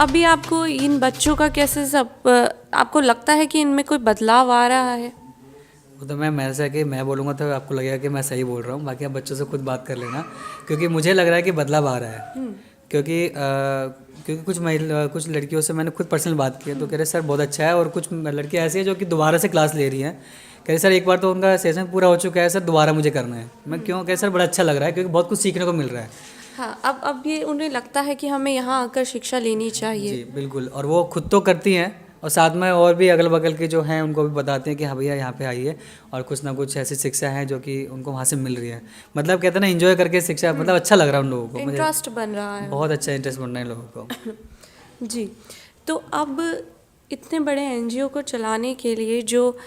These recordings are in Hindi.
अभी आपको इन बच्चों का कैसे सब आपको लगता है कि इनमें कोई बदलाव आ रहा है? वो तो मैम ऐसा है कि मैं बोलूँगा तो आपको लगेगा कि मैं सही बोल रहा हूँ, बाकी आप बच्चों से खुद बात कर लेना, क्योंकि मुझे लग रहा है कि बदलाव आ रहा है। क्योंकि कुछ लड़कियों से मैंने खुद पर्सनल बात की है, तो कह रहे सर बहुत अच्छा है, और कुछ लड़कियाँ ऐसी हैं जो कि दोबारा से क्लास ले रही हैं, कह रहे सर एक बार तो उनका सेशन पूरा हो चुका है सर, दोबारा मुझे करना है। मैं क्यों कह सर बड़ा अच्छा लग रहा है, क्योंकि बहुत कुछ सीखने को मिल रहा है। हाँ, अब ये उन्हें लगता है कि हमें यहाँ आकर शिक्षा लेनी चाहिए। जी बिल्कुल, और वो खुद तो करती हैं और साथ में और भी अगल बगल के जो हैं उनको भी बताते हैं कि हाँ भैया यहाँ पे आइए, और कुछ ना कुछ ऐसी शिक्षा है जो कि उनको वहाँ से मिल रही है। मतलब कहते हैं ना, एंजॉय करके शिक्षा, मतलब अच्छा लग रहा है उन लोगों को। मुझे इंटरेस्ट बन रहा है। बहुत अच्छा इंटरेस्ट बन रहा है इन लोगों को। जी, तो अब इतने बड़े एनजीओ को चलाने के लिए जो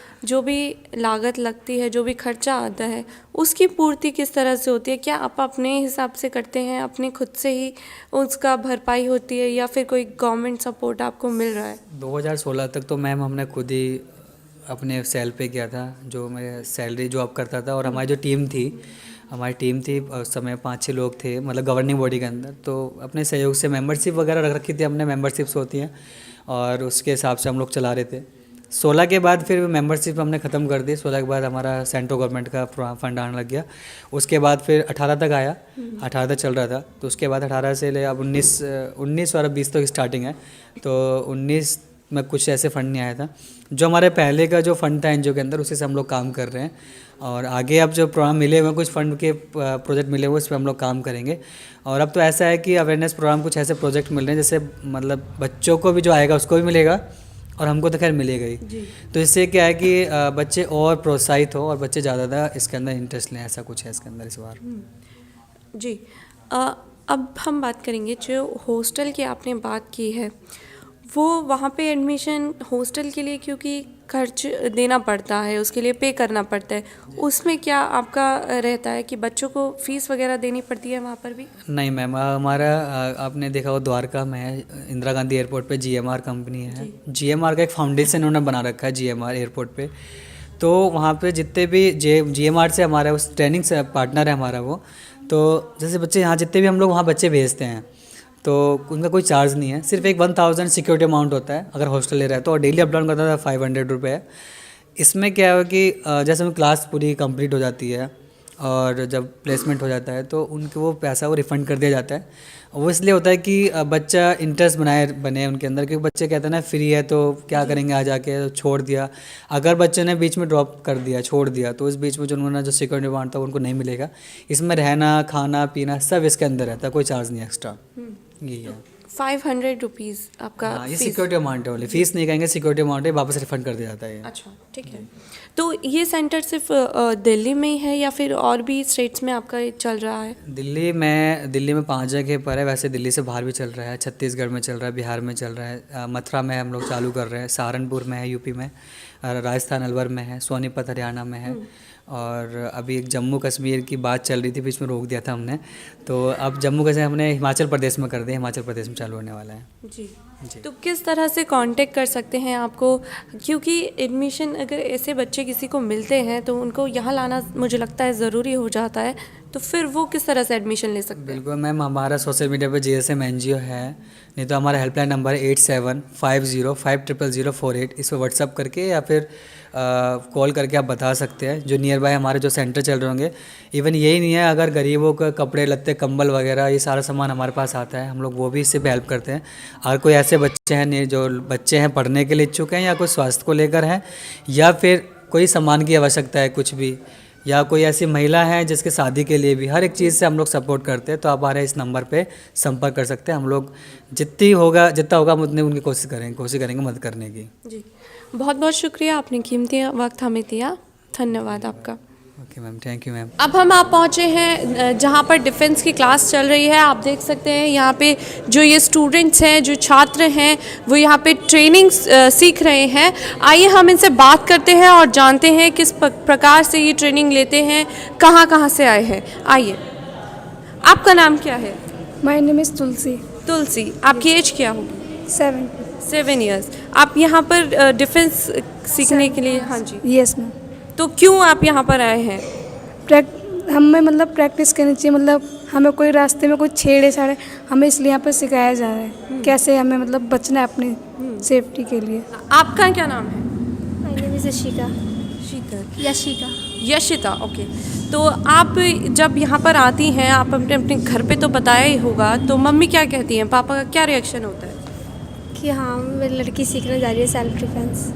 भी लागत लगती है, जो भी खर्चा आता है, उसकी पूर्ति किस तरह से होती है? क्या आप अपने हिसाब से करते हैं, अपने खुद से ही उसका भरपाई होती है, या फिर कोई गवर्नमेंट सपोर्ट आपको मिल रहा है? 2016 तक तो मैम हमने खुद ही अपने सेल पे किया था, जो मैं सैलरी जॉब करता था, और हमारी टीम थी उस समय 5-6 लोग थे, मतलब गवर्निंग बॉडी के अंदर। तो अपने सहयोग से मेंबरशिप वगैरह रख रखी थी हमने, मेंबरशिप्स होती हैं, और उसके हिसाब से हम लोग चला रहे थे। 16 के बाद फिर मेंबरशिप हमने ख़त्म कर दी। 16 के बाद हमारा सेंट्रल गवर्नमेंट का फंड आने लग गया। उसके बाद फिर 18 तक आया, 18 तक चल रहा था। तो उसके बाद 18 से ले अब 19 और अब 20 तक स्टार्टिंग है। तो 19 में कुछ ऐसे फंड नहीं आया था। जो हमारे पहले का जो फंड था एनजीओ के अंदर, उसी से हम लोग काम कर रहे हैं, और आगे अब जो प्रोग्राम मिले हुए, कुछ फंड के प्रोजेक्ट मिले हुए, उस पर हम लोग काम करेंगे। और अब तो ऐसा है कि अवेयरनेस प्रोग्राम कुछ ऐसे प्रोजेक्ट मिल रहे हैं, जैसे मतलब बच्चों को भी जो आएगा उसको भी मिलेगा, और हमको तो खैर मिलेगा ही। तो इससे क्या है कि बच्चे और प्रोत्साहित हो, और बच्चे ज़्यादा इसके अंदर इंटरेस्ट लें, ऐसा कुछ है इसके अंदर इस बार। जी, अब हम बात करेंगे जो हॉस्टल की आपने बात की है, वो वहाँ पे एडमिशन हॉस्टल के लिए क्योंकि खर्च देना पड़ता है, उसके लिए पे करना पड़ता है, उसमें क्या आपका रहता है कि बच्चों को फ़ीस वगैरह देनी पड़ती है वहाँ पर भी? नहीं मैम, हमारा आपने देखा हो द्वारका में है, इंदिरा गांधी एयरपोर्ट पे जीएमआर कंपनी है। जीएमआर का एक फाउंडेशन उन्होंने बना रखा है जीएमआर एयरपोर्ट पे। तो वहाँ पे जितने भी जीएमआर से हमारा उस ट्रेनिंग से पार्टनर है हमारा वो, तो जैसे बच्चे यहाँ जितने भी हम लोग वहाँ बच्चे भेजते हैं, तो उनका कोई चार्ज नहीं है, सिर्फ एक 1000 सिक्योरिटी अमाउंट होता है अगर हॉस्टल ले रहा है तो, और डेली अप डाउन करता था 500 रुपये है। इसमें क्या है कि जैसे उनकी क्लास पूरी कंप्लीट हो जाती है और जब प्लेसमेंट हो जाता है, तो उनको वो पैसा वो रिफ़ंड कर दिया जाता है। वो इसलिए होता है कि बच्चा इंटरेस्ट बने उनके अंदर, क्योंकि बच्चे कहते हैं ना फ्री है तो क्या करेंगे, आ जाके तो छोड़ दिया। अगर बच्चे ने बीच में ड्रॉप कर दिया, छोड़ दिया, तो इस बीच में जो उन्होंने जो सिक्योरिटी अमाउंट था उनको नहीं मिलेगा। इसमें रहना खाना पीना सब इसके अंदर रहता है, कोई चार्ज नहीं एक्स्ट्रा। यही है, 500 रुपीज़ आपका। हाँ, ये सिक्योरिटी अमाउंट है, वाली फीस नहीं कहेंगे, सिक्योरिटी अमाउंट है, वापस रिफंड कर दिया जाता है। अच्छा, ठीक है। तो ये सेंटर सिर्फ दिल्ली में ही है या फिर और भी स्टेट्स में आपका चल रहा है? दिल्ली में 5 जगह पर है, वैसे दिल्ली से बाहर भी चल रहा है, छत्तीसगढ़ में चल रहा है, बिहार में चल रहा है, मथुरा में हम लोग चालू कर रहे हैं, सहारनपुर में है यूपी में, राजस्थान अलवर में है, सोनीपत हरियाणा में है, और अभी एक जम्मू कश्मीर की बात चल रही थी, बीच में रोक दिया था हमने। तो अब जम्मू कश्मीर हमने हिमाचल प्रदेश में कर दिया, हिमाचल प्रदेश में चालू होने वाला है। जी। जी। तो किस तरह से कांटेक्ट कर सकते हैं आपको, क्योंकि एडमिशन अगर ऐसे बच्चे किसी को मिलते हैं तो उनको यहाँ लाना मुझे लगता है ज़रूरी हो जाता है, तो फिर वो किस तरह से एडमिशन ले सकते हैं? बिल्कुल मैम, हमारा सोशल मीडिया पे जीएसएम एनजीओ है, नहीं तो हमारा हेल्पलाइन नंबर है 8750500048। इस पर व्हाट्सअप करके या फिर कॉल करके आप बता सकते हैं, जो नियर बाय हमारे जो सेंटर चल रहे होंगे। इवन यही नहीं है, अगर गरीबों का कपड़े लत्ते कंबल वगैरह ये सारा सामान हमारे पास आता है, हम लोग वो भी इससे भी हेल्प करते हैं। अगर कोई ऐसे बच्चे हैं जो बच्चे हैं पढ़ने के लिए इच्छुक हैं, या कोई स्वास्थ्य को लेकर हैं, या फिर कोई सामान की आवश्यकता है कुछ भी, या कोई ऐसी महिला है जिसके शादी के लिए भी, हर एक चीज़ से हम लोग सपोर्ट करते हैं। तो आप हमारे इस नंबर पे संपर्क कर सकते हैं। हम लोग जितना होगा हम उतनी उनकी कोशिश करेंगे मदद करने की। जी, बहुत बहुत शुक्रिया, आपने कीमती वक्त हमें दिया, धन्यवाद आपका। Okay ma'am, thank you ma'am. अब हम पहुँचे हैं जहाँ पर डिफेंस की क्लास चल रही है। आप देख सकते हैं यहाँ पे जो ये स्टूडेंट्स हैं, जो छात्र हैं, वो यहाँ पे ट्रेनिंग सीख रहे हैं। आइए हम इनसे बात करते हैं और जानते हैं किस प्रकार से ये ट्रेनिंग लेते हैं, कहाँ कहाँ से आए हैं। आइए, आपका नाम क्या है? माय नेम इज़ तुलसी। तुलसी, आपकी एज क्या होगी? 7 ईयर्स। आप यहाँ पर डिफेंस सीखने के लिए? हाँ जी। Yes ma'am. तो क्यों आप यहाँ पर आए हैं? हमें मतलब प्रैक्टिस करनी चाहिए, मतलब हमें कोई रास्ते में कोई छेड़े छाड़े, हमें इसलिए यहाँ पर सिखाया जा रहा है कैसे हमें मतलब बचना है अपनी सेफ्टी के लिए। आपका क्या नाम है? My name is Ashika. Sheetal. Yashika. Yashita, okay. तो आप जब यहाँ पर आती हैं, आप अपने अपने घर पे तो बताया ही होगा, तो मम्मी क्या कहती हैं, पापा का क्या रिएक्शन होता है? कि हाँ मेरी लड़की सीखने जा रही है सेल्फ डिफेंस।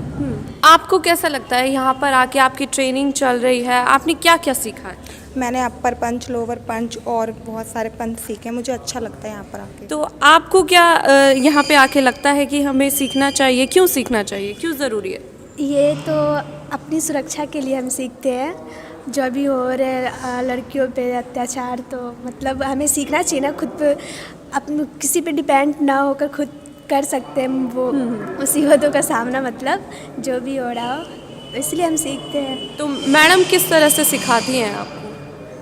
आपको कैसा लगता है यहाँ पर आके आपकी ट्रेनिंग चल रही है, आपने क्या क्या सीखा है? मैंने अपर पंच, लोअर पंच और बहुत सारे पंच सीखे। मुझे अच्छा लगता है यहाँ पर आके। तो आपको क्या यहाँ पे आके लगता है कि हमें सीखना चाहिए, क्यों सीखना चाहिए, क्यों ज़रूरी है? ये तो अपनी सुरक्षा के लिए हम सीखते हैं, जो भी हो रहा है लड़कियों पे अत्याचार, तो मतलब हमें सीखना चाहिए ना, खुद पे अपन किसी पे डिपेंड ना होकर खुद कर सकते हैं वो मुसीबतों का सामना, मतलब जो भी हो रहा हो, इसलिए हम सीखते हैं। तो मैडम किस तरह से सिखाती हैं आपको?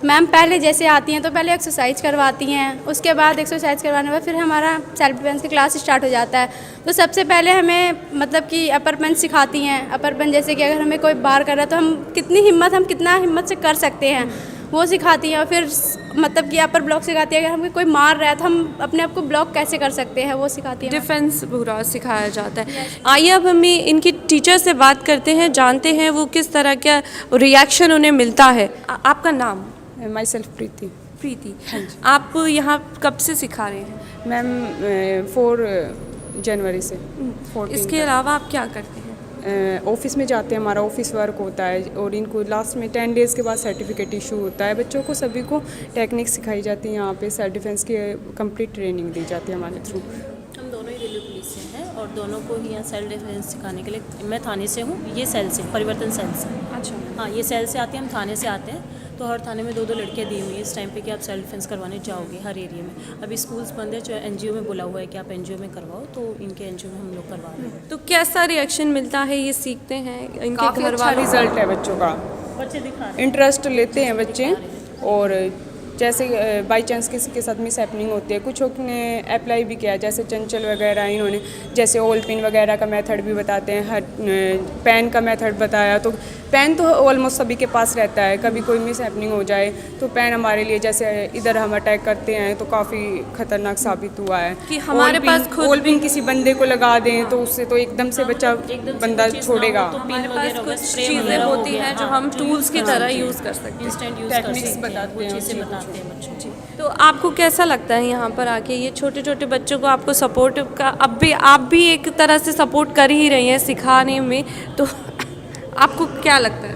मैम पहले जैसे आती हैं तो पहले एक्सरसाइज करवाती हैं, उसके बाद एक्सरसाइज करवाने के बाद फिर हमारा सेल्फ डिफेंस की क्लास स्टार्ट हो जाता है। तो सबसे पहले हमें मतलब कि अपर पंच सिखाती हैं। अपर पंच जैसे कि अगर हमें कोई बार कर रहा है तो हम कितना हिम्मत से कर सकते हैं, वो सिखाती हैं। और फिर मतलब कि अपर ब्लॉक सिखाती है, अगर हमें कोई मार रहा है तो हम अपने आप को ब्लॉक कैसे कर सकते हैं, वो सिखाती है। डिफेंस पूरा सिखाया जाता है। आइए अब हम इनकी टीचर से बात करते हैं, जानते हैं वो किस तरह का रिएक्शन उन्हें मिलता है। आपका नाम? माई सेल्फ प्रीति। प्रीति। आप यहाँ कब से सिखा रहे हैं? मैम 4 जनवरी से 14 इसके अलावा आप क्या करते हैं? ऑफिस में जाते हैं, हमारा ऑफिस वर्क होता है और इनको लास्ट में 10 डेज़ के बाद सर्टिफिकेट इशू होता है। बच्चों को सभी को टेक्निक सिखाई जाती है, यहाँ पे सेल्फ डिफेंस की कंप्लीट ट्रेनिंग दी जाती है हमारे थ्रू। हम दोनों ही रेलवे पुलिस से हैं और दोनों को ही यहाँ सेल्फ डिफेंस सिखाने के लिए, मैं थाने से हूँ, ये सेल से, परिवर्तन सेल से। अच्छा। हाँ, ये सेल से आते हैं, हम थाने से आते हैं। तो हर थाने में 2-2 लड़कियाँ दी हुई हैं इस टाइम पे कि आप सेल्फ डिफेंस करवाने जाओगे हर एरिया में। अभी स्कूल्स बंद है, जो एनजीओ में बोला हुआ है कि आप एनजीओ में करवाओ, तो इनके एनजीओ में हम लोग करवा रहे हैं। तो कैसा रिएक्शन मिलता है, ये सीखते हैं इनके काफ़ी घर अच्छा वालों? रिजल्ट है बच्चों का, बच्चे दिखा रहे हैं, इंटरेस्ट लेते हैं बच्चे। और जैसे बाई चांस किसी के साथ मिस हैपनिंग होती है, कुछ ने अप्लाई भी किया, जैसे चंचल वगैरह, इन्होंने जैसे ऑल पिन वगैरह का मेथड भी बताते हैं, हर पेन का मेथड बताया। तो पेन तो ऑलमोस्ट सभी के पास रहता है, कभी कोई मिस हैपनिंग हो जाए तो पेन हमारे लिए, जैसे इधर हम अटैक करते हैं तो काफ़ी खतरनाक साबित हुआ है कि हमारे पास खुद ऑल पिन किसी बंदे को लगा दें तो उससे तो एकदम से बच्चा बंदा छोड़ेगा। तो पिन वगैरह होगा, कुछ स्प्रे चीज़ें वगैरह हो होती गया, हैं जो हाँ, हम टूल्स की तरह यूज़ कर सकते हैं। इंस्टेंट यूज़ कर टेक्निक्स सकते हैं, बताते वो हैं, चीज़ें उसी बताते हैं बच्चों को। तो आपको कैसा लगता है यहाँ पर आके, ये छोटे छोटे बच्चों को आपको सपोर्ट का, अब भी आप भी एक तरह से सपोर्ट कर ही रही हैं सिखाने में, तो आपको क्या लगता है?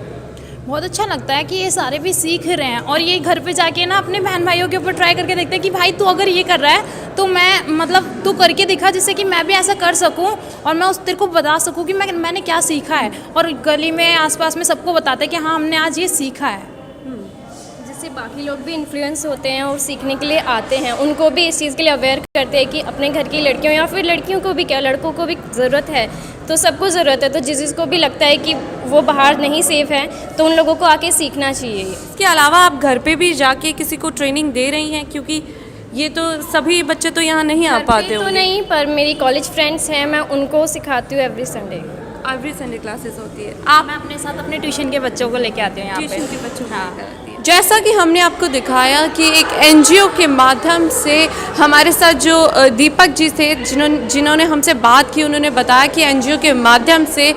बहुत अच्छा लगता है कि ये सारे भी सीख रहे हैं और ये घर पे जाके ना अपने बहन भाइयों के ऊपर ट्राई करके देखते हैं कि भाई तू अगर ये कर रहा है तो मैं मतलब तू करके दिखा, जिससे कि मैं भी ऐसा कर सकूं और मैं उस तेरे को बता सकूं कि मैंने क्या सीखा है। और गली में आसपास में सबको बताते हैं कि हाँ हमने आज ये सीखा है। जिससे बाकी लोग भी इन्फ्लुएंस होते हैं और सीखने के लिए आते हैं, उनको भी इस चीज़ के लिए अवेयर करते हैं कि अपने घर की लड़कियों या फिर लड़कियों को भी क्या, लड़कों को भी ज़रूरत है, तो सबको ज़रूरत है। तो जिसको भी लगता है कि वो बाहर नहीं सेफ़ है तो उन लोगों को आके सीखना चाहिए। इसके अलावा आप घर पे भी जाके किसी को ट्रेनिंग दे रही हैं, क्योंकि ये तो सभी बच्चे तो यहाँ नहीं आ पाते तो होंगे। नहीं, पर मेरी कॉलेज फ्रेंड्स हैं, मैं उनको सिखाती हूँ every Sunday. Every Sunday classes होती है। आप मैं अपने साथ अपने ट्यूशन के बच्चों को लेके आती हूँ यहाँ पे। ट्यूशन के बच्चों को लेकर आती है। जैसा कि हमने आपको दिखाया कि एक एनजीओ के माध्यम से हमारे साथ जो दीपक जी थे, जिन्होंने हमसे बात की, उन्होंने बताया कि एनजीओ के माध्यम से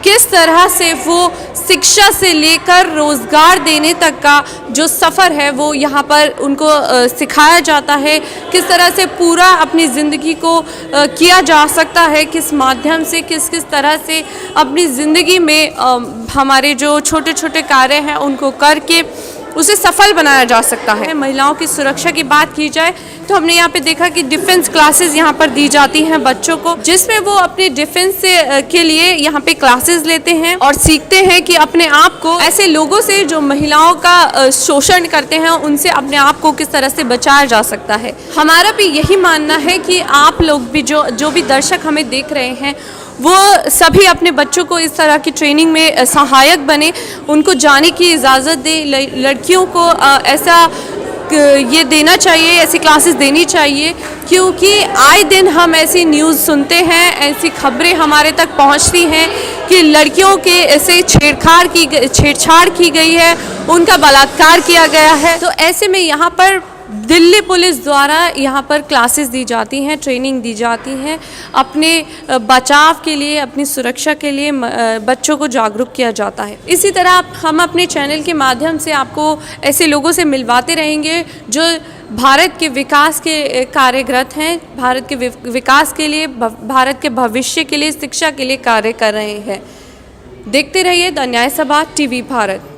किस तरह से वो शिक्षा से लेकर रोज़गार देने तक का जो सफ़र है वो यहाँ पर उनको सिखाया जाता है, किस तरह से पूरा अपनी ज़िंदगी को किया जा सकता है, किस माध्यम से किस तरह से अपनी ज़िंदगी में हमारे जो छोटे छोटे कार्य हैं उनको करके उसे सफल बनाया जा सकता है। महिलाओं की सुरक्षा की बात की जाए तो हमने यहाँ पे देखा कि डिफेंस क्लासेस यहाँ पर दी जाती हैं बच्चों को, जिसमें वो अपने डिफेंस के लिए यहाँ पे क्लासेस लेते हैं और सीखते हैं कि अपने आप को ऐसे लोगों से जो महिलाओं का शोषण करते हैं उनसे अपने आप को किस तरह से बचाया जा सकता है। हमारा भी यही मानना है कि आप लोग भी जो भी दर्शक हमें देख रहे हैं वो सभी अपने बच्चों को इस तरह की ट्रेनिंग में सहायक बने, उनको जाने की इजाज़त दे। लड़कियों को ऐसा ये देना चाहिए, ऐसी क्लासेस देनी चाहिए, क्योंकि आए दिन हम ऐसी न्यूज़ सुनते हैं, ऐसी खबरें हमारे तक पहुंचती हैं कि लड़कियों के से छेड़छाड़ की गई है, उनका बलात्कार किया गया है। तो ऐसे में यहाँ पर दिल्ली पुलिस द्वारा यहाँ पर क्लासेस दी जाती हैं, ट्रेनिंग दी जाती हैं, अपने बचाव के लिए, अपनी सुरक्षा के लिए बच्चों को जागरूक किया जाता है। इसी तरह हम अपने चैनल के माध्यम से आपको ऐसे लोगों से मिलवाते रहेंगे जो भारत के विकास के कार्यरत हैं, भारत के विकास के लिए, भारत के भविष्य के लिए, शिक्षा के लिए कार्य कर रहे हैं। देखते रहिए द न्याय सभा टीवी भारत।